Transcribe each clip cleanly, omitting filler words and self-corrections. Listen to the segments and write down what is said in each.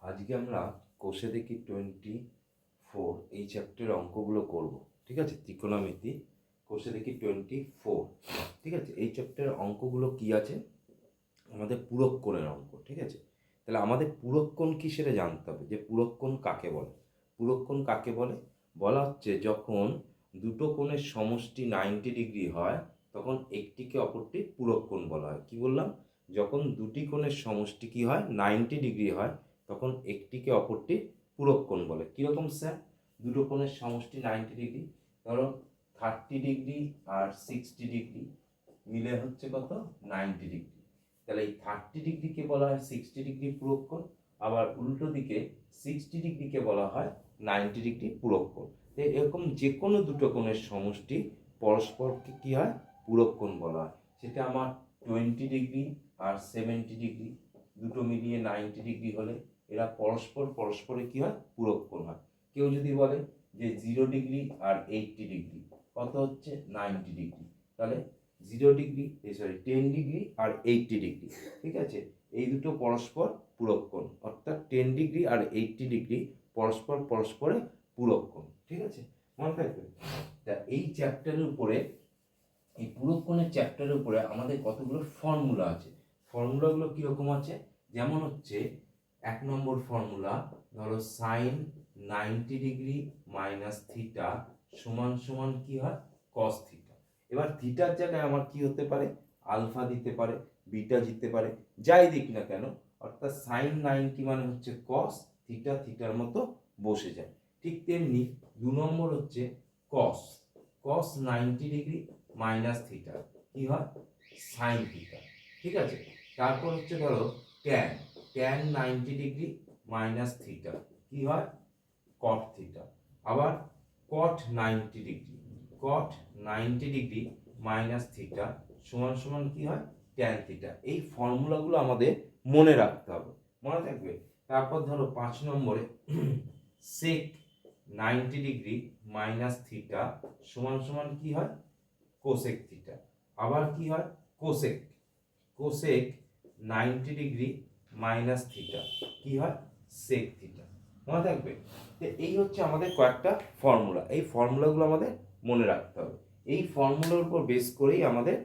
আজকে আমরা কোষে দেখি 24 এই চ্যাপ্টারের অঙ্কগুলো করব। ঠিক আছে, ত্রিকোণমিতি কোষে দেখি 24। ঠিক আছে, এই চ্যাপ্টারের অঙ্কগুলো কি আছে? আমাদের পূরককোণের অঙ্ক। ঠিক আছে, তাহলে আমাদের পূরককোণ কি সেটা জানতে হবে, যে পূরককোণ কাকে বলে। পূরককোণ কাকে বলে? বলা হচ্ছে যখন দুটো কোণের সমষ্টি 90 ডিগ্রি হয় তখন একটিকে অপরটির পূরককোণ বলা হয়। কি বললাম? যখন দুটি কোণের সমষ্টি কি হয়, 90 ডিগ্রি হয়, তখন একটিকে অপরটির পূরককোণ বলে। কীরকম স্যার? দুটো কোণের সমষ্টি 90 ডিগ্রি, ধরো 30 ডিগ্রি আর 60 ডিগ্রি মিলে হচ্ছে কত? 90 ডিগ্রি। তাহলে এই 30 ডিগ্রিকে বলা হয় 60 ডিগ্রি পূরককোণ, আবার উল্টো দিকে 60 ডিগ্রিকে বলা হয় 90 ডিগ্রি পূরককোণ। এরকম যে কোনো দুটো কোণের সমষ্টি পরস্পরকে কি হয়? পূরককোণ বলা হয়। সেটা আমার 20 ডিগ্রি আর 70 ডিগ্রি দুটো মিলিয়ে 90 ডিগ্রি হলে এরা পরস্পরে কি হয়? পূরককোণ হয়। কেউ যদি বলে যে 0 ডিগ্রি আর 80 ডিগ্রি কত হচ্ছে? 90 ডিগ্রি। তাহলে 10 ডিগ্রি আর 80 ডিগ্রি, ঠিক আছে, এই দুটো পরস্পর পূরককোণ, অর্থাৎ 10 ডিগ্রি আর 80 ডিগ্রি পরস্পরে পূরককোণ। ঠিক আছে, মনে থাকবে। তা এই চ্যাপ্টারের উপরে, এই পূরককোণের চ্যাপ্টারের উপরে আমাদের কতগুলো ফর্মুলা আছে। ফর্মুলাগুলো কীরকম আছে? যেমন হচ্ছে 1 নম্বর ফর্মুলা, ধরো সাইন 90 ডিগ্রি মাইনাস থিটা সমান সমান কি হয়? Cos theta. এবার থিটার জায়গায় আমার কি হতে পারে? আলফা দিতে পারে, বিটা দিতে পারে, যাই দিক না কেন, অর্থাৎ সাইন 90 মানে হচ্ছে কস, থিটা থিটার মতো বসে যায়। ঠিক তেমনি 2 নম্বর হচ্ছে কস, কস 90 ডিগ্রি মাইনাস থিটা কি হয়? Sine theta. ঠিক আছে, তারপর হচ্ছে ধরো tan, tan 90 degree minus theta কি হয়? কট থিটা। আবার কট 90 ডিগ্রি, কট 90 ডিগ্রি মাইনাস থিটা সমান সমান কি হয়? Tan theta. এই ফর্মুলাগুলো আমাদের মনে রাখতে হবে, মনে থাকবে। তারপর ধরো 5 নম্বরে সেক 90 ডিগ্রি মাইনাস থিটা সমান সমান কি হয়? Cosec theta. আবার কি হয়? Cosec, cosec 90 degree minus theta কি হয়? Sec theta. মনে থাকবে। তো এই হচ্ছে আমাদের কয়েকটা ফর্মুলা, এই ফর্মুলাগুলো আমাদের মনে রাখতে হবে। এই ফর্মুলার উপর বেস করেই আমাদের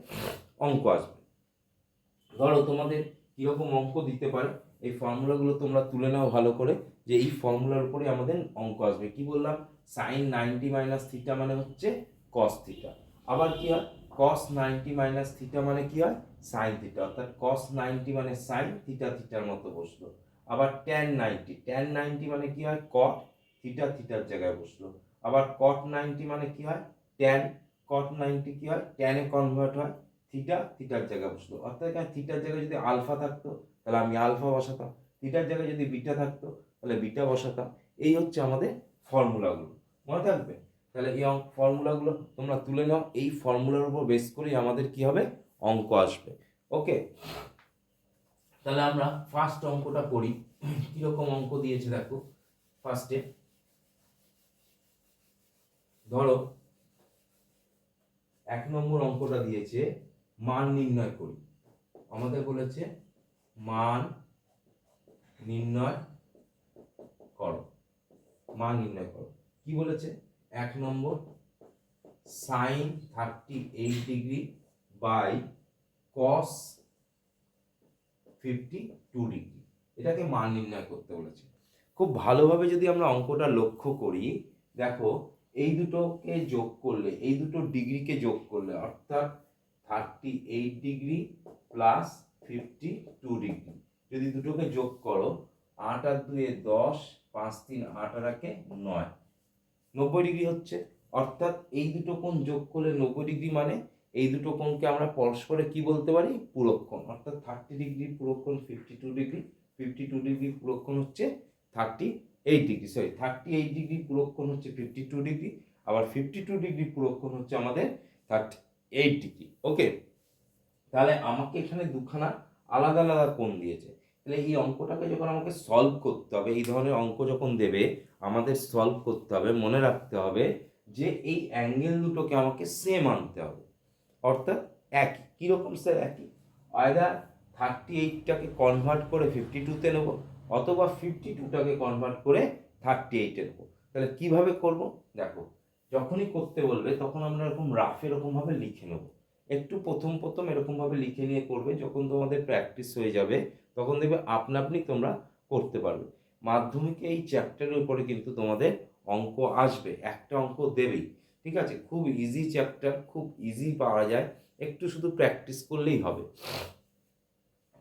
অঙ্ক আসবে। ধরো তোমাদের কীরকম অঙ্ক দিতে পারে, এই ফর্মুলাগুলো তোমরা তুলে নাও ভালো করে, যে এই ফর্মুলার উপরে আমাদের অঙ্ক আসবে। কি বললাম? সাইন 90 মাইনাস থিটা মানে হচ্ছে কস থিটা। আবার কি হয়? কস 90 মাইনাস থিটা মানে কি হয়? সাইন থিটা, অর্থাৎ কস 90 মানে সাইন, থিটা থিটার মতো বসলো। আবার ট্যান 90, ট্যান 90 মানে কি হয়? কট, থিটা থিটার জায়গায় বসলো। আবার কট 90 মানে কি হয়? ট্যান, কট 90 কি হয়? ট্যানে কনভার্ট হয়, থিটা থিটার জায়গায় বসলো। অর্থাৎ এখানে থিটার জায়গায় যদি আলফা থাকতো তাহলে আমি আলফা বসাতাম, থিটার জায়গায় যদি বিটা থাকতো তাহলে বিটা বসাতাম। এই হচ্ছে আমাদের ফর্মুলাগুলো, মনে থাকবে। তাহলে এই ফর্মুলাগুলো তোমরা তুলে নাও, এই ফর্মুলার উপর বেস করেই আমাদের কি হবে? অঙ্ক আসবে। ওকে, তাহলে আমরা ফার্স্ট অঙ্কটা করি। কিরকম অঙ্ক দিয়েছে দেখো। ফার্স্টে ধরো 1 নম্বর অঙ্কটা দিয়েছে মান নির্ণয় করি। আমাদের বলেছে মান নির্ণয় করো, মান নির্ণয় করো। কি বলেছে? 1 নম্বর sine 38 degree by cos 52 degree, এটাকে মান নির্ণয় করতে বলেছে। খুব ভালোভাবে যদি আমরা অঙ্কটা লক্ষ্য করি, দেখো এই দুটোকে যোগ করলে, এই দুটো ডিগ্রিকে যোগ করলে, অর্থাৎ 38 ডিগ্রি প্লাস 52 ডিগ্রি যদি দুটোকে যোগ করো, 8 আর 2 10, 5 3 8 আর 1 9, 90 ডিগ্রি হচ্ছে। অর্থাৎ এই দুটো কোণ যোগ করলে 90 ডিগ্রি, মানে এই দুটো কোণকে আমরা পরস্পরে কি বলতে পারি? পূরককোণ। অর্থাৎ 30 ডিগ্রি পূরককোণ 52 ডিগ্রি, 52 ডিগ্রি পূরককোণ হচ্ছে 38 ডিগ্রি, সরি 38 ডিগ্রি পূরককোণ হচ্ছে 52 ডিগ্রি, আবার 52 ডিগ্রি পূরককোণ হচ্ছে আমাদের 38 ডিগ্রি। ওকে, তাহলে আমাকে এখানে দুখানা আলাদা আলাদা কোণ দিয়েছে। তাহলে এই অঙ্কটাকে যখন আমাকে সলভ করতে হবে, এই ধরনের অঙ্ক যখন দেবে আমাদের সলভ করতে হবে, মনে রাখতে হবে যে এই অ্যাঙ্গেল দুটোকে আমাকে সেম আনতে হবে, অর্থাৎ একই। কীরকম স্যার? একই। আয়দার 38টাকে কনভার্ট করে 52তে নেবো, অথবা 52টাকে কনভার্ট করে 38-এ দেবো। তাহলে কিভাবে করব দেখো, যখনই করতে বলবে তখন আমরা এরকম রাফ এরকমভাবে লিখে নেব। একটু প্রথম এরকমভাবে লিখে নিয়ে করবে, যখন তোমাদের প্র্যাকটিস হয়ে যাবে তখন দেখবে আপনা আপনি তোমরা করতে পারবে। মাধ্যমিকে এই চ্যাপ্টারের উপরে কিন্তু তোমাদের অঙ্ক আসবে, একটা অঙ্ক দেবেই, ঠিক আছে? খুব ইজি চ্যাপ্টার, খুব ইজি পাওয়া যায়, একটু শুধু প্র্যাকটিস করলেই হবে।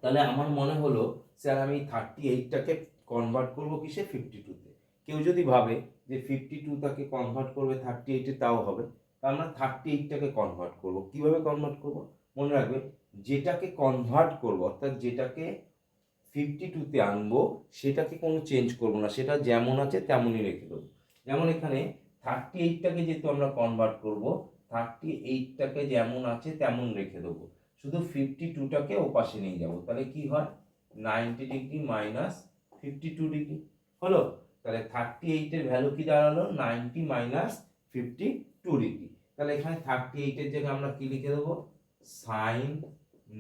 তাহলে আমার মনে হলো স্যার আমি 38টাকে কনভার্ট করবো কিসে, 52-তে। কেউ যদি ভাবে যে 52টাকে কনভার্ট করবে 38-এ, তাও হবে। তা আমরা 38টাকে কনভার্ট করবো। কিভাবে কনভার্ট করবো মনে রাখবে, যেটাকে কনভার্ট করবো অর্থাৎ যেটাকে 52-তে আনবো সেটাকে কোনো চেঞ্জ করবো না, সেটা যেমন আছে তেমনই রেখে দেবো। যেমন এখানে 38টাকে যেহেতু আমরা কনভার্ট করবো, 38টাকে যেমন আছে তেমন রেখে দেবো, শুধু 52টাকে ওপাশে নিয়ে যাবো। তাহলে কি হয়, 90 ডিগ্রি মাইনাস 52 ডিগ্রি হলো। তাহলে 38-এর ভ্যালু কি দাঁড়ালো, 90 মাইনাস 52 ডিগ্রি। তাহলে এখানে 38-এর জায়গায় আমরা কি লিখে দেবো, সাইন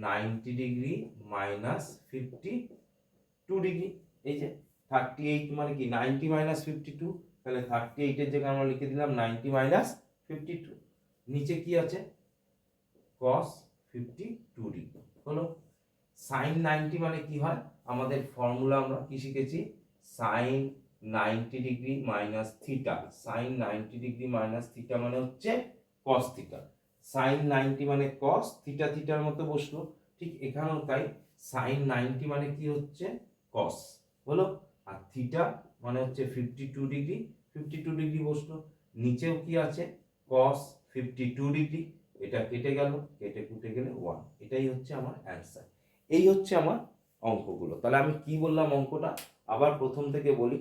90 ডিগ্রি মাইনাস 52 ডিগ্রি। এই যে 38 মানে কি 90 মাইনাস 52, তাহলে 38-এর জায়গায় আমরা লিখে দিলাম 90 মাইনাস 52। নিচে কি আছে, cos 52 ডিগ্রি হলো। সাইন 90 মানে কি হয়, আমাদের ফর্মুলা আমরা কি শিখেছি, sine 90 degree minus theta. Sine 90 degree minus theta মানে হচ্ছে cos থিটা। সাইন 90 মানে cos, থিটা থিটার মতো বসলো। ঠিক এখানেও তাই, সাইন 90 মানে কি হচ্ছে cos হলো, আর থিটা মানে হচ্ছে 52 ডিগ্রি, 52 ডিগ্রি বসলো। নিচেও কি আছে, cos 52 ডিগ্রি। এটা কেটে গেল, কেটে কুটে গেলে 1। এটাই হচ্ছে আমার অ্যান্সার। এই হচ্ছে আমার অঙ্কগুলো। তাহলে আমি কি বললাম অঙ্কটা, আবার প্রথম থেকে বলি,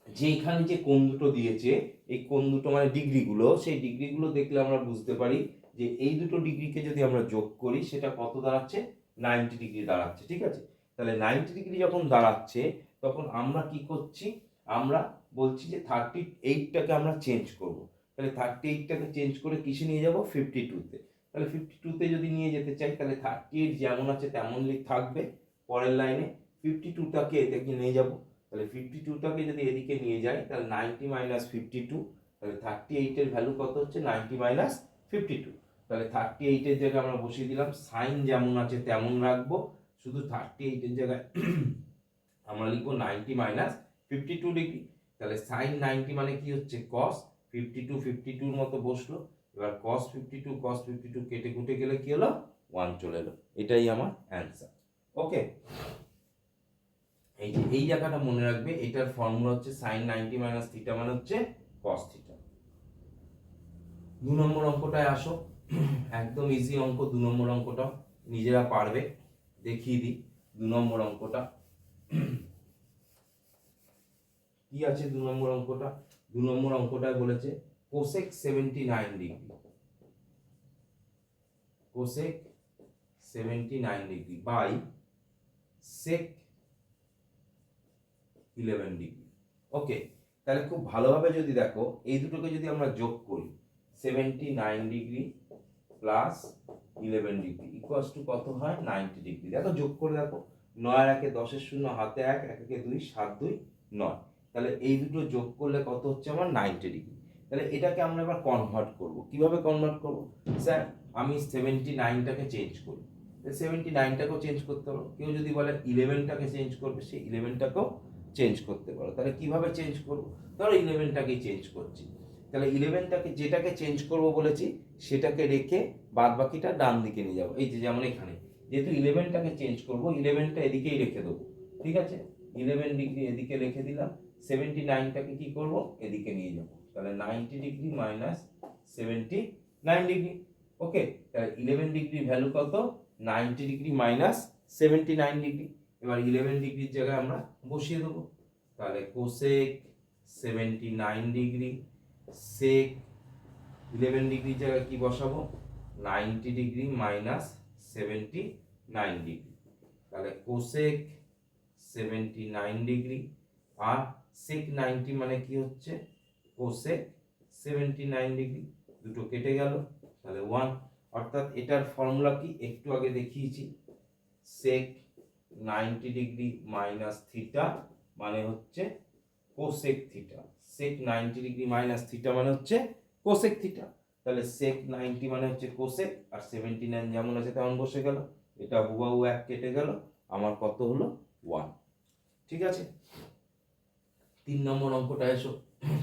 যে এখানে যে কোণ দুটো দিয়েছে, এই কোণ দুটো মানে ডিগ্রিগুলো, সেই ডিগ্রিগুলো দেখলে আমরা বুঝতে পারি যে এই দুটো ডিগ্রিকে যদি আমরা যোগ করি সেটা কত দাঁড়াচ্ছে, 90 ডিগ্রি দাঁড়াচ্ছে, ঠিক আছে? তাহলে 90 ডিগ্রি যখন দাঁড়াচ্ছে তখন আমরা কি করছি, আমরা বলছি যে 38টাকে আমরা চেঞ্জ করব। তাহলে 38টাকে চেঞ্জ করে কিসে নিয়ে যাব, 52-তে। তাহলে 52-তে যদি নিয়ে যেতে চাই তাহলে 38 যেমন আছে তেমন থাকবে। পরের লাইনে 52টাকে এদিকে নিয়ে যাব। তাহলে 52টাকে যদি এদিকে নিয়ে যাই তাহলে 90 মাইনাস 52, তাহলে 38-এর ভ্যালু কত হচ্ছে, 90 মাইনাস 52। তাহলে 38-এর জায়গায় আমরা বসিয়ে দিলাম, সাইন যেমন আছে তেমন রাখবো, শুধু 38-এর জায়গায় আমরা লিখবো 90 মাইনাস 52 ডিগ্রি। তাহলে সাইন 90 মানে কি হচ্ছে cos, 52 মতো বসলো। এবার cos 52 কেটে কুটে গেলে কি হলো, 1 চলে এলো। এটাই আমার অ্যান্সার। ওকে, এই যে এই জায়গাটা মনে রাখবে, এটার ফর্মুলা হচ্ছে সাইন 90 মাইনাস থিটা মানে হচ্ছে cos থিটা। 2 নম্বর অঙ্কটায় আসো, একদম ইজি অঙ্ক 2 নম্বর অঙ্কটা, নিজেরা পারবে, দেখিয়ে দিই 2 নম্বর অঙ্কটা কি আছে। 2 নম্বর অঙ্কটা, 2 নম্বর অঙ্কটায় বলেছে cosec 79 degree, cosec 79 degree by sec 11 degree. Okay, তাহলে খুব ভালোভাবে যদি দেখো, এই দুটোকে যদি আমরা যোগ করি, 79 degree plus 11 degree equals to কত হয়, 90 ডিগ্রি। দেখো যোগ করে দেখো, 9 আর 1 10 শূন্য হাতে 1, 1 একে 2, 7 2 9। তাহলে এই দুটো যোগ করলে কত হচ্ছে আমার, 90 ডিগ্রি। তাহলে এটাকে আমরা এবার কনভার্ট করব। কিভাবে কনভার্ট করব, স্যার আমি 79টাকে চেঞ্জ করি, 79টাকেও চেঞ্জ করতে পারো। কেউ যদি বলে 11টাকে চেঞ্জ করবে, সেই 11টাকেও চেঞ্জ করতে পারো। তাহলে কিভাবে চেঞ্জ করবো, ধরো 11টাকেই চেঞ্জ করছি, তাহলে 11টাকে যেটাকে চেঞ্জ করব বলেছি সেটাকে রেখে বাদ বাকিটা ডান দিকে নিয়ে যাবো। এই যে যেমন এখানে যেহেতু 11টাকে চেঞ্জ করব, 11টা এদিকেই রেখে দেবো, ঠিক আছে? 11 ডিগ্রি এদিকে রেখে দিলাম, 79টাকে কি করব, এদিকে নিয়ে যাব। তাহলে 90 ডিগ্রি মাইনাস 79 ডিগ্রি। ওকে, তাহলে 11 ডিগ্রি ভ্যালু কত, 90 ডিগ্রি মাইনাস 79 ডিগ্রি। এবার 11 ডিগ্রির জায়গায় আমরা বসিয়ে দেবো। তাহলে কোসেক 79 ডিগ্রি সেক 11 ডিগ্রির জায়গায় কি বসাবো, 90 ডিগ্রি মাইনাস 79 ডিগ্রি। তাহলে কোসেক 79 ডিগ্রি আর সেক 90 মানে কি হচ্ছে, কোসেক 79 ডিগ্রি। দুটো কেটে গেল, তাহলে 1। অর্থাৎ এটার ফর্মুলা কি, একটু আগে দেখিয়েছি, সেক 90 ডিগ্রি মাইনাস থিটা মানে হচ্ছে কোসেক থিটা। সেক 90 ডিগ্রি মাইনাস থিটা মানে হচ্ছে কোসেক থিটা। তাহলে সেক 90 মানে হচ্ছে কোসেক, আর 79 যেমন আছে তেমন বসে গেল, এটা হুবাহু এক কেটে গেল, আমার কত হলো 1। ঠিক আছে, 3 নম্বর অঙ্কটা এসো।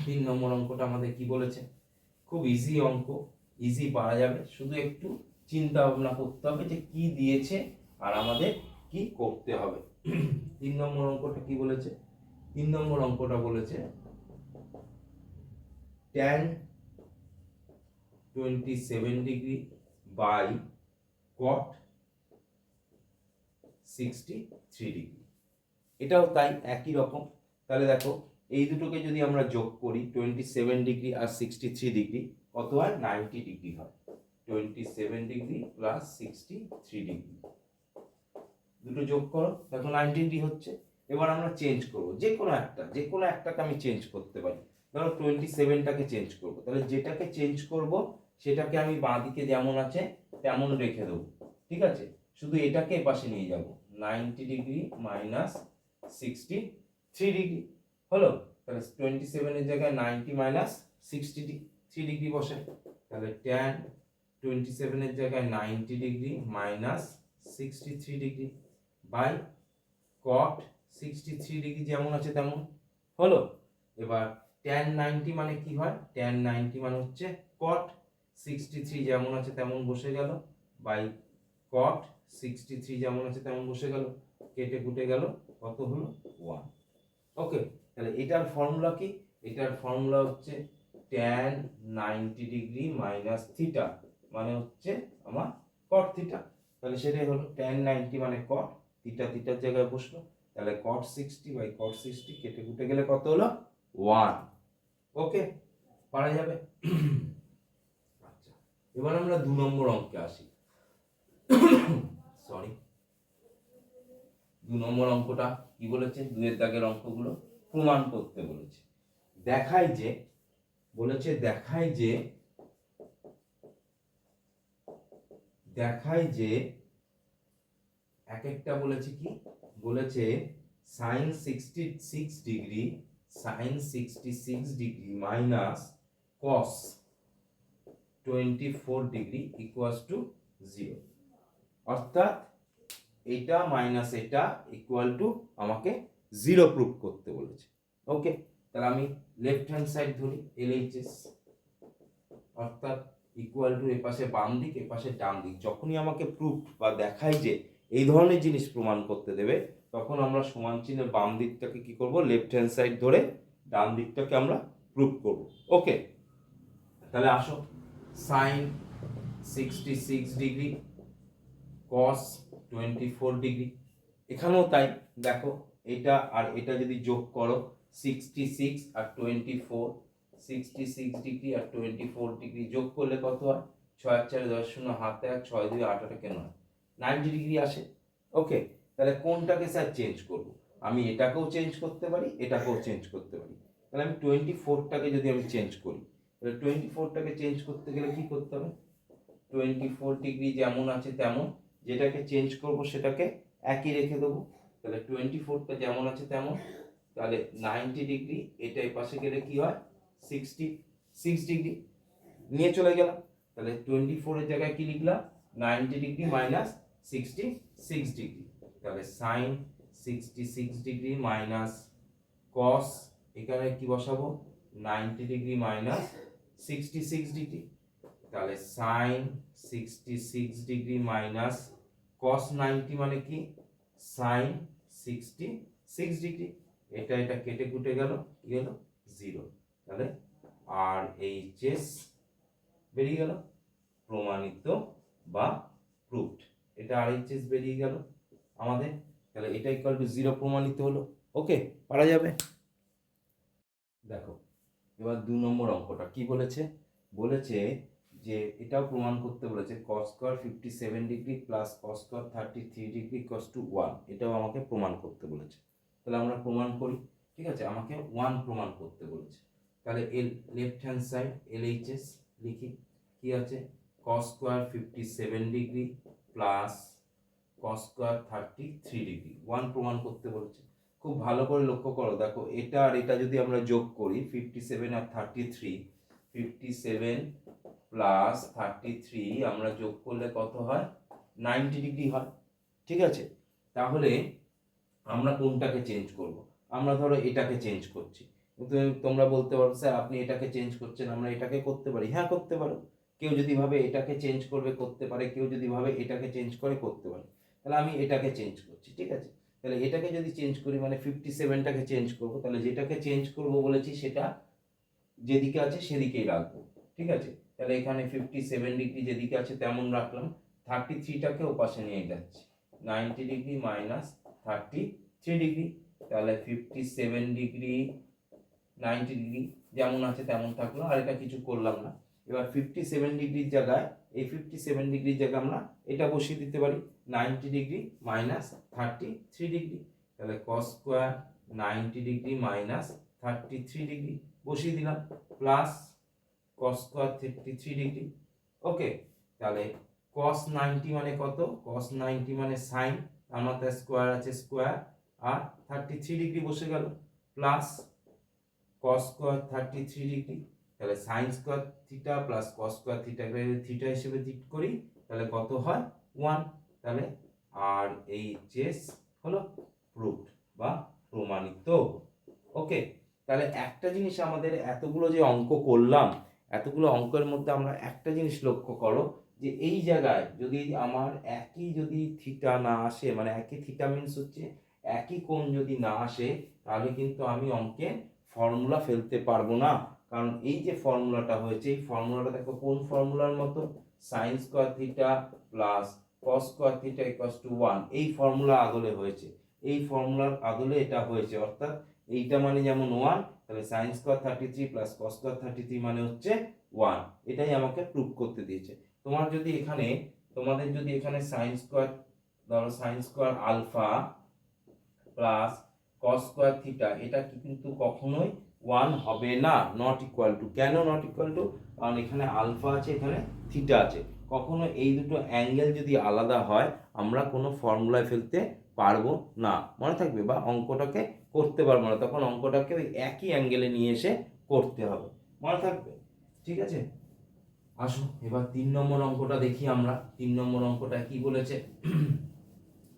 3 নম্বর অঙ্কটা আমাদের কি বলেছে? খুব ইজি অঙ্ক, ইজি পারা যাবে, শুধু একটু চিন্তা ভাবনা করতে হবে যে কি দিয়েছে আর আমাদের কি করতে হবে। 3 নম্বর অঙ্কটা কি বলেছে? 3 নম্বর অঙ্কটা বলেছে tan 27 degree by cot 63 degree. এটাও তাই একই রকম। তাহলে দেখো এই দুটোকে যদি আমরা যোগ করি 27 ডিগ্রি আর 63 ডিগ্রি কত হয়? 90 ডিগ্রি হয়। 27 ডিগ্রি প্লাস 63 ডিগ্রি দুটো যোগ করো, দেখো 90 ডিগ্রি হচ্ছে। এবার আমরা চেঞ্জ করব যে কোনো একটাকে আমি চেঞ্জ করতে পারি। ধরো 27টাকে চেঞ্জ করব, তাহলে যেটাকে চেঞ্জ করব সেটাকে আমি বাঁ দিকে যেমন আছে তেমন রেখে দেবো। ঠিক আছে, শুধু এটাকে এপাশে নিয়ে যাব, 90 ডিগ্রি মাইনাস 63 ডিগ্রি হলো। তাহলে 27 এর জায়গায় 90 মাইনাস 63 ডিগ্রি বসে, তাহলে tan 27 এর জায়গায় 90 degree minus 63 degree by cot 63 degree যেমন আছে তেমন হলো। এবার tan 90 মানে কি হয়? tan 90 মানে হচ্ছে cot 63 যেমন আছে তেমন বসে গেল বাই cot 63 যেমন আছে তেমন বসে গেল, কেটে কুটে গেল, কত হলো 1। ওকে, তাহলে এটার ফর্মুলা কি? এটার ফর্মুলা হচ্ছে tan 90 ডিগ্রি মাইনাস থিটা মানে হচ্ছে আমার cot থিটা। তাহলে সেটাই হলো tan 90 মানে cot, থিটা থিটার জায়গায় বসলো, তাহলে cot 60 বাই cot 60 কেটে কুটে গেলে কত হলো 1। ওকে, পারা যাবে। আচ্ছা, এবার আমরা 2 নম্বর অঙ্কে আসি। সরি, 2 নম্বর অঙ্কটা কি বলেছে? 2 এর দাগের অঙ্কগুলো প্রমাণ করতে বলেছে। দেখায় যে এক একটা বলেছে কি বলেছে, sin 66 degree minus cos 24 degree equals to 0। অর্থাৎ এটা মাইনাস এটা ইকুয়াল টু আমাকে 0 প্রুফ করতে বলেছে। ওকে, তাহলে আমি লেফট হ্যান্ড সাইড ধরি, LHS, অর্থাৎ ইকুয়াল টু এপাশে বাম দিক এপাশে ডান দিক। যখনই আমাকে প্রুফ বা দেখায় যে এই ধরনের জিনিস প্রমাণ করতে দেবে, তখন আমরা সমান চিহ্নে বাম দিকটাকে কি করব? লেফট হ্যান্ড সাইড ধরে ডান দিকটাকে আমরা প্রুফ করব। ওকে, তাহলে আসো, sin 66 ডিগ্রি cos 24 ডিগ্রি, এখানেও তাই। দেখো এটা আর এটা যদি যোগ করো, 66 আর 24, 66 ডিগ্রি আর 24 ডিগ্রি যোগ করলে কত হয়? 6 আর 4 10, 0 হাতে 1, 6 2 8, 8 কেন হয়? 90 ডিগ্রি আসে। ওকে, তাহলে কোনটাকে স্যার চেঞ্জ করব? আমি এটাকেও চেঞ্জ করতে পারি, এটাকেও চেঞ্জ করতে পারি। তাহলে আমি 24টাকে যদি আমি চেঞ্জ করি, তাহলে 24টাকে চেঞ্জ করতে গেলে কি করতে হবে? 24 ডিগ্রি যেমন আছে তেমন, যেটাকে চেঞ্জ করব সেটাকে একই রেখে দেবো। তাহলে 24টা যেমন আছে তেমন, তাহলে 90 ডিগ্রি এটা এই পাশে গেলে কি হয়? 66 ডিগ্রি নিয়ে চলে গেলাম। তাহলে 24 এর জায়গায় কি লিখলাম? 90 ডিগ্রি মাইনাস 66 ডিগ্রি। তাহলে sin 66 ডিগ্রি মাইনাস cos, এখানে কি বসাবো? 90 ডিগ্রি মাইনাস 66 ডিগ্রি। তাহলে sin 66 ডিগ্রি মাইনাস cos 90 মানে কি? sin 66 degree. এটা এটা কেটে কুটে গেল, কি হলো? 0। তাহলে আর এইচএস বেরিয়ে গেল, প্রমাণিত বা প্রুফড। এটা আর এইচএস বেরিয়ে গেল আমাদের। তাহলে এটা ইকুয়াল টু 0 প্রমাণিত হলো। ওকে, পারা যাবে। দেখো এবার 2 নম্বর অঙ্কটা কি বলেছে? বলেছে যে এটাও প্রমাণ করতে বলেছে, cos square 57 degree plus cos square 33 degree equals to 1। এটাও আমাকে প্রমাণ করতে বলেছে। তাহলে আমরা প্রমাণ করি। ঠিক আছে, আমাকে 1 প্রমাণ করতে বলেছে। তাহলে লেফট হ্যান্ড সাইড LHS লিখি, কি আছে? cos square 57 degree plus cos square 33 degree. 1 প্রমাণ করতে বলেছে। খুব ভালো করে লক্ষ্য করো, দেখো এটা আর এটা যদি আমরা যোগ করি 57 আর 33, 57 প্লাস 33 আমরা যোগ করলে কত হয়? 90 ডিগ্রি হয়। ঠিক আছে, তাহলে আমরা কোনটাকে চেঞ্জ করব? আমরা ধরো এটাকে চেঞ্জ করছি, কিন্তু তোমরা বলতে পারো স্যার আপনি এটাকে চেঞ্জ করছেন, আমরা এটাকে করতে পারি। হ্যাঁ করতে পারো, কেউ যদি ভাবে এটাকে চেঞ্জ করবে করতে পারে, কেউ যদি ভাবে এটাকে চেঞ্জ করে করতে পারে। তাহলে আমি এটাকে চেঞ্জ করছি, ঠিক আছে। তাহলে এটাকে যদি চেঞ্জ করি মানে 57টাকে চেঞ্জ করব, তাহলে যেটাকে চেঞ্জ করব বলেছি সেটা যেদিকে আছে সেদিকেই রাখবো, ঠিক আছে। তাহলে এখানে 57 ডিগ্রি যেদিকে আছে তেমন রাখলাম, 33টাকে ওপাশে নিয়ে যাচ্ছি, 90 ডিগ্রি মাইনাস 33 ডিগ্রি। তাহলে 57 ডিগ্রি 90 ডিগ্রি যেমন আছে তেমন থাকলো, আর এটা কিছু করলাম না। এবার 57 ডিগ্রির জায়গায়, এই 57 ডিগ্রির জায়গায় আমরা এটা বসিয়ে দিতে পারি, 90 ডিগ্রি মাইনাস 33 ডিগ্রি। তাহলে cos square 90 degree minus 33 degree বসিয়ে দিলাম, plus cos square 33 degree. Okay, তাহলে কস 90 মানে কত? কস 90 মানে সাইন, আমার তার স্কোয়ার আছে স্কোয়ার, আর 33 ডিগ্রি বসে গেল, প্লাস কস স্কোয়ার 33 ডিগ্রি। তাহলে sine square theta plus cos square থিটাকে থিটা হিসেবে ঠিক করি, তাহলে কত হয়? 1। তাহলে আর এই চেস হলো প্রুভড বা প্রমাণিত। ওকে, তাহলে একটা জিনিস আমাদের এতগুলো যে অঙ্ক করলাম, এতগুলো অঙ্কের মধ্যে আমরা একটা জিনিস লক্ষ্য করো, যে এই জায়গায় যদি আমার একই যদি থিটা না আসে, মানে একই থিটা মিন্স হচ্ছে একই কোণ যদি না আসে, তাহলে কিন্তু আমি অঙ্কে ফর্মুলা ফেলতে পারবো না। কারণ এই যে ফর্মুলাটা হয়েছে, এই ফর্মুলাটা দেখো কোন ফর্মুলার মতো? Sign square theta plus cos square theta equals to 1, এই ফর্মুলা আদলে হয়েছে, এই ফর্মুলার আদলে এটা হয়েছে। অর্থাৎ এইটা মানে যেমন 1, তাহলে sine square 33 plus cos square 33 মানে হচ্ছে 1। এটাই আমাকে প্রুভ করতে দিয়েছে। তোমাদের যদি এখানে সাইন স্কোয়ার, ধরো sine square alpha plus cos square theta, এটা কিন্তু কখনোই 1 হবে না, নট ইকুয়াল টু। কেন নট ইকুয়াল টু? কারণ এখানে আলফা আছে, এখানে থিটা আছে। কখনো এই দুটো অ্যাঙ্গেল যদি আলাদা হয়, আমরা কোনো ফর্মুলায় ফেলতে পারবো না, মনে থাকবে, বা অঙ্কটাকে করতে পারবো না, তখন অঙ্কটাকে ওই একই অ্যাঙ্গেলে নিয়ে এসে করতে হবে, মনে থাকবে। ঠিক আছে, আসো এবার 3 নম্বর অঙ্কটা দেখি আমরা। 3 নম্বর অঙ্কটা কি বলেছে?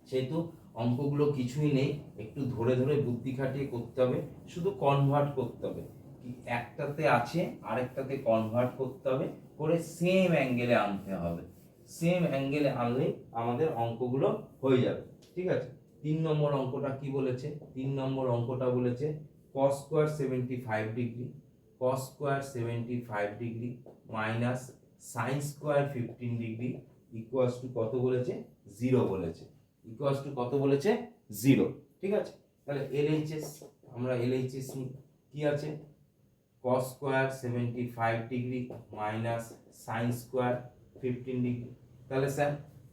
সেহেতু অঙ্কগুলো কিছুই নেই, একটু ধরে ধরে বুদ্ধি খাটিয়ে করতে হবে, শুধু কনভার্ট করতে হবে। একটাতে আছে আরেকটাতে কনভার্ট করতে হবে, করে সেম অ্যাঙ্গেলে আনতে হবে। সেম অ্যাঙ্গেলে আনলে আমাদের অঙ্কগুলো হয়ে যাবে। ঠিক আছে, 3 নম্বর অঙ্কটা কি বলেছে? 3 নম্বর অঙ্কটা বলেছে cos square 75 degree, cos square 75 degree minus sin square 15 degree equals to কত বলেছে? 0 বলেছে। ইকুয়ালস টু কত বলেছে? 0। ঠিক আছে, তাহলে LHS, আমরা LHS নিই। কি আছে? cos square 75 degree minus sin square 15 degree. তাহলে স্যার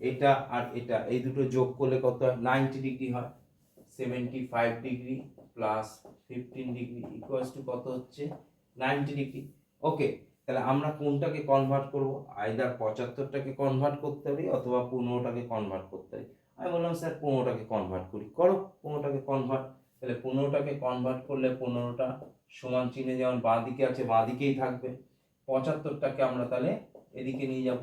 এটা আর এটা এই দুটো যোগ করলে কত হয়? 90 ডিগ্রি হয়। 75 degree plus 15 degree equals to কত হচ্ছে? 90 ডিগ্রি। ওকে, তাহলে আমরা কোনটাকে কনভার্ট করব? আইদার 75টাকে কনভার্ট করতে পারি অথবা 15টাকে কনভার্ট করতে পারি। আমি বললাম স্যার 15টাকে কনভার্ট করি, করো 15টাকে কনভার্ট। তাহলে 15টাকে কনভার্ট করলে 15টা সমান চিহ্নে যেমন বাঁ দিকে আছে বাঁ দিকেই থাকবে, 75টাকে আমরা তাহলে এদিকে নিয়ে যাব,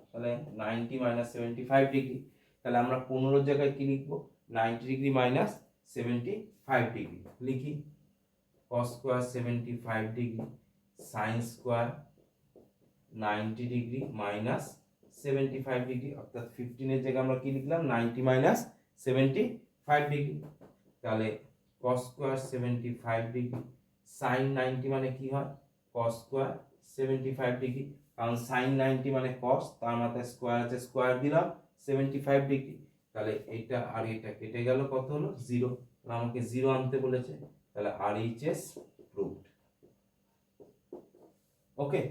তাহলে 90 মাইনাস 75 ডিগ্রি। তাহলে আমরা 15 জায়গায় কি লিখবো? 90 ডিগ্রি মাইনাস 75 ডিগ্রি লিখি। cos square 75 degree sin square 90 degree minus 75 degree, অর্থাৎ 15 এর জায়গায় আমরা কি লিখলাম? 90 মাইনাস 75 ডিগ্রি। তাহলে cos স্কয়ার 75 ডিগ্রি sin 90 মানে কি হয়? cos স্কয়ার 75 ডিগ্রি, কারণ sin 90 মানে cos, তার মাথায় স্কয়ার আছে, স্কয়ার দিলাম 75 ডিগ্রি। তাহলে এটা আর এটা কেটে গেল, কত হলো? 0। আমাকে 0 আনতে বলেছে, তাহলে RHS প্রুভড। ওকে,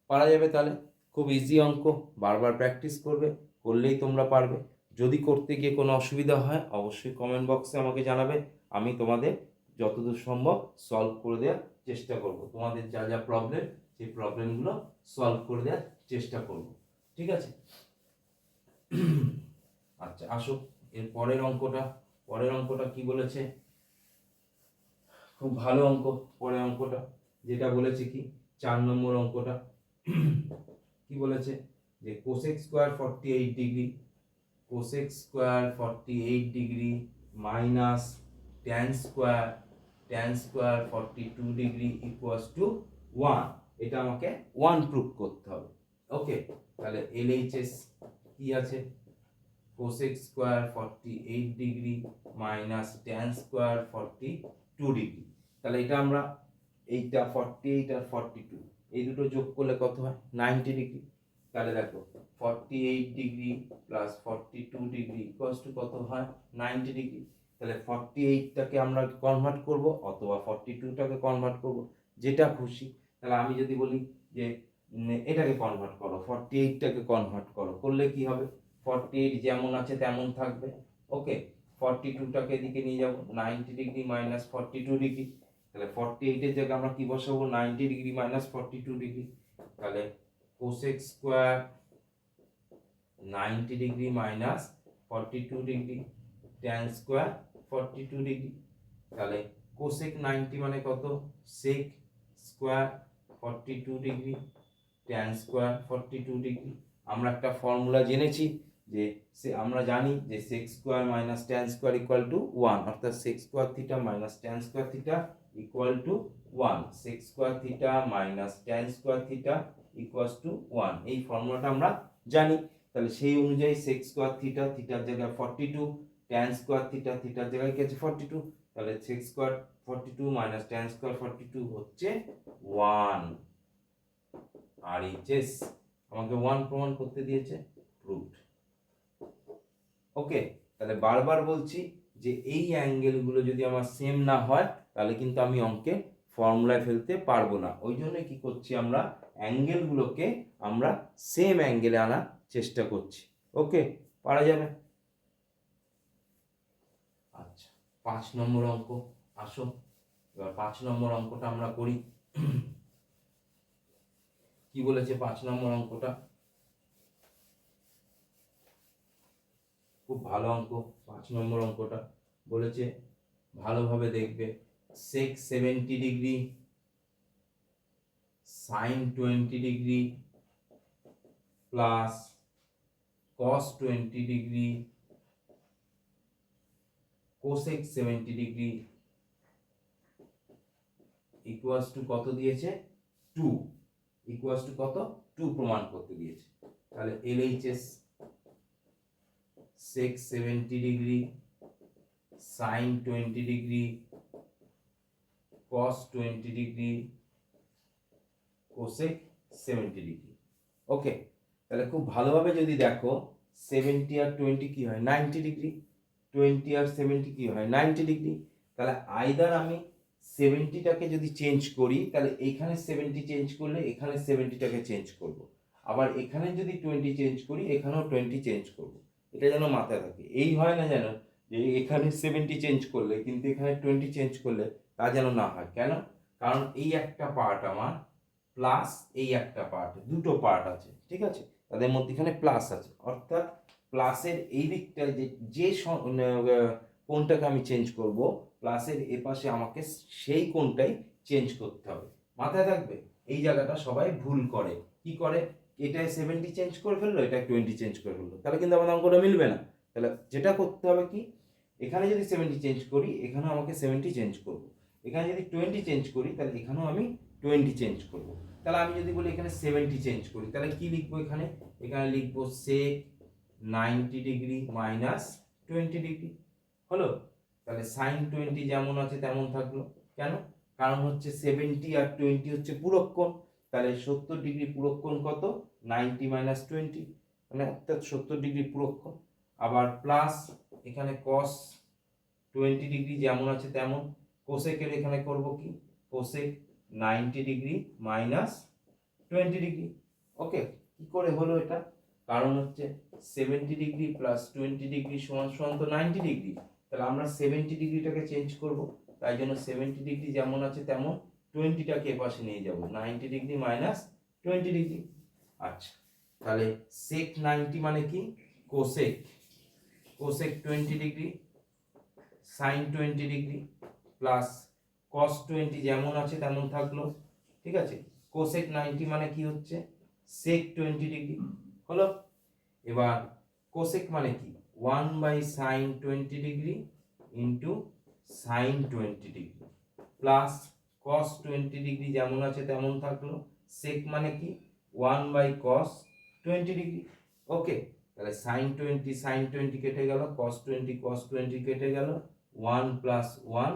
পারা যাবে। তাহলে খুব ইজি অঙ্ক, বারবার প্র্যাকটিস করবে, করলেই তোমরা পারবে। যদি করতে গিয়ে কোনো অসুবিধা হয় অবশ্যই কমেন্ট বক্সে আমাকে জানাবে, আমি তোমাদের যতদূর সম্ভব সলভ করে দেওয়ার চেষ্টা করব। তোমাদের যা যা প্রবলেম, সেই প্রবলেমগুলো সলভ করে দেওয়ার চেষ্টা করব। ঠিক আছে, আচ্ছা আসো এর পরের অঙ্কটা কি বলেছে, খুব ভালো অঙ্ক। পরের অঙ্কটা যেটা বলেছে কি 4 নম্বর অঙ্কটা কি বলেছে যে cosec square 48 degree, cosec square 48 degree minus tan square 42 degree equals to 1। এটা আমাকে 1 প্রুফ করতে হবে। ওকে, তাহলে এলএইচএস কি আছে, cosec square 48 degree minus tan square 42 degree. তাহলে এটা আমরা এইটা 48 আর 42 এই দুটো যোগ করলে কত হয় 90 ডিগ্রি। তাহলে দেখো 48 degree plus 42 degree equals to কত হয় 90 ডিগ্রি। তাহলে 48টাকে আমরা কনভার্ট করব অথবা 42টাকে কনভার্ট করব, যেটা খুশি। তাহলে আমি যদি বলি যে এটাকে কনভার্ট করো, 48টাকে কনভার্ট করো, করলে কি হবে 48 যেমন আছে তেমন থাকবে। ওকে, 42টাকে এদিকে নিয়ে যাব, 90 ডিগ্রি মাইনাস 42 ডিগ্রি। তাহলে 48 এর জায়গায় আমরা কি বসাবো 90 ডিগ্রি মাইনাস 42 ডিগ্রি। তাহলে cosec square 90 degree minus 42 degree tan square 42 degree. তাহলে কোসেক 90 মানে কত, sec square 42 degree tan square 42 degree. আমরা একটা ফর্মুলা জেনেছি যে আমরা জানি যে sec square minus tan square equal to 1, অর্থাৎ sec square theta minus tan square theta equal to 1, sec square theta minus tan square theta equals to 1। এই ফর্মুলাটা আমরা জানি। তাহলে সেই অনুযায়ী সেক স্কোয়ার থিটা থিটার জায়গায় 42, ট্যান স্কোয়ার থিটা থিটার জায়গায় কি আছে 42। তাহলে sec square 42 minus tan square 42 হচ্ছে 1। আর এইচএস আমাকে 1 প্রমাণ করতে দিয়েছে, প্রুভড। ওকে, তাহলে বারবার বলছি যে এই অ্যাঙ্গেলগুলো যদি আমার সেম না হয় তাহলে কিন্তু আমি অঙ্কে ফর্মুলায় ফেলতে পারবো না। ওই জন্য কি করছি আমরা অ্যাঙ্গেলগুলোকে আমরা সেম অ্যাঙ্গেলে আনার চেষ্টা করছি। ওকে, পারা যাবে। আচ্ছা, 5 নম্বর অঙ্ক আসো, এবার 5 নম্বর অঙ্কটা আমরা করি। কি বলেছে 5 নম্বর অঙ্কটা, খুব ভালো অঙ্ক। 5 নম্বর অঙ্কটা বলেছে ভালোভাবে দেখবে, সেক 70 degree sine 20 degree plus cos 20 degree cosec 70 degree equals to কত দিয়েছে 2, ইকুয়ালস টু কত 2 প্রমাণ করতে দিয়েছে। তাহলে LHS sec 70 degree sin 20 degree cos 20 degree cosec 70 degree. Okay, তাহলে খুব ভালোভাবে যদি দেখো 70 আর 20 কি হয় 90 ডিগ্রি, 20 আর 70 কি হয় 90 ডিগ্রি। তাহলে আইদার আমি 70টাকে যদি চেঞ্জ করি তাহলে এখানে 70 চেঞ্জ করলে এখানে 70টাকে চেঞ্জ করব, আবার এখানে যদি 20 চেঞ্জ করি এখানেও 20 চেঞ্জ করব। এটা যেন মাথায় থাকে, এই হয় না যেন যে এখানে 70 চেঞ্জ করলে কিন্তু এখানে 20 চেঞ্জ করলে, তা যেন না হয়। কেন? কারণ এই একটা পার্ট আমার প্লাস এই একটা পার্ট, দুটো পার্ট আছে, ঠিক আছে, তাদের মধ্যখানে প্লাস আছে, অর্থাৎ প্লাসের এই দিকটায় যে কোণটাকে আমি চেঞ্জ করব প্লাসের এ পাশে আমাকে সেই কোণটাই চেঞ্জ করতে হবে। মাথায় থাকবে, এই জায়গাটা সবাই ভুল করে। কি করে, এটায় 70 চেঞ্জ করে ফেললো, এটা 20 চেঞ্জ করে ফেললো, তাহলে কিন্তু আমার অঙ্কটা মিলবে না। তাহলে যেটা করতে হবে কি, এখানে যদি 70 চেঞ্জ করি এখানেও আমাকে 70 চেঞ্জ করব, এখানে যদি 20 চেঞ্জ করি তাহলে এখানেও আমি 20 চেঞ্জ করব। তাহলে আমি যদি বলি এখানে 70 চেঞ্জ করি তাহলে কি লিখবো, এখানে লিখবো sec 90 ডিগ্রি মাইনাস 20 ডিগ্রি। হলো, তাহলে sin 20 যেমন আছে তেমন থাকলো। কেন? কারণ হচ্ছে 70 আর 20 হচ্ছে পূরক কোণ। তাহলে 70 ডিগ্রি পূরক কোণ কত 90 মাইনাস 20, মানে অর্থাৎ 70 ডিগ্রি পূরক কোণ। আবার প্লাস এখানে cos 20 ডিগ্রি যেমন আছে তেমন, কোসেকের এখানে করব কি কোসেক 90 ডিগ্রি মাইনাস 20 ডিগ্রি। ওকে, কি করে হলো এটা, কারণ হচ্ছে 70 ডিগ্রি প্লাস 20 ডিগ্রি সমান সমান তো 90 ডিগ্রি। তাহলে আমরা 70 ডিগ্রিটাকে চেঞ্জ করব, তাই জন্য 70 ডিগ্রি যেমন আছে তেমন 20টাকে এপাশে নিয়ে যাব, 90 ডিগ্রি মাইনাস 20 ডিগ্রি। আচ্ছা, তাহলে sec 90 মানে কি cosec cosec 20 degree sine 20 degree plus cos 20 যেমন আছে তেমন থাকলো, ঠিক আছে। কোসেক 90 মানে কি হচ্ছে সেক 20 ডিগ্রি হলো। এবার কোসেক মানে কি 1/sin 20 degree into sign 20 degree plus cos 20 degree যেমন আছে তেমন থাকলো, সেক মানে কি 1/cos 20 ডিগ্রি। ওকে, তাহলে সাইন 20 কেটে গেল, cos 20 কেটে গেল, 1 + 1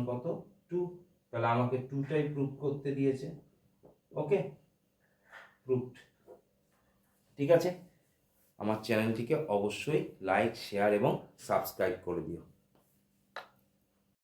= কত 2। তাহলে আমাকে 2টাই প্রুভ করতে দিয়েছে। ওকে, প্রুভড। ঠিক আছে, আমার চ্যানেলটিকে অবশ্যই লাইক শেয়ার এবং সাবস্ক্রাইব করে দিও।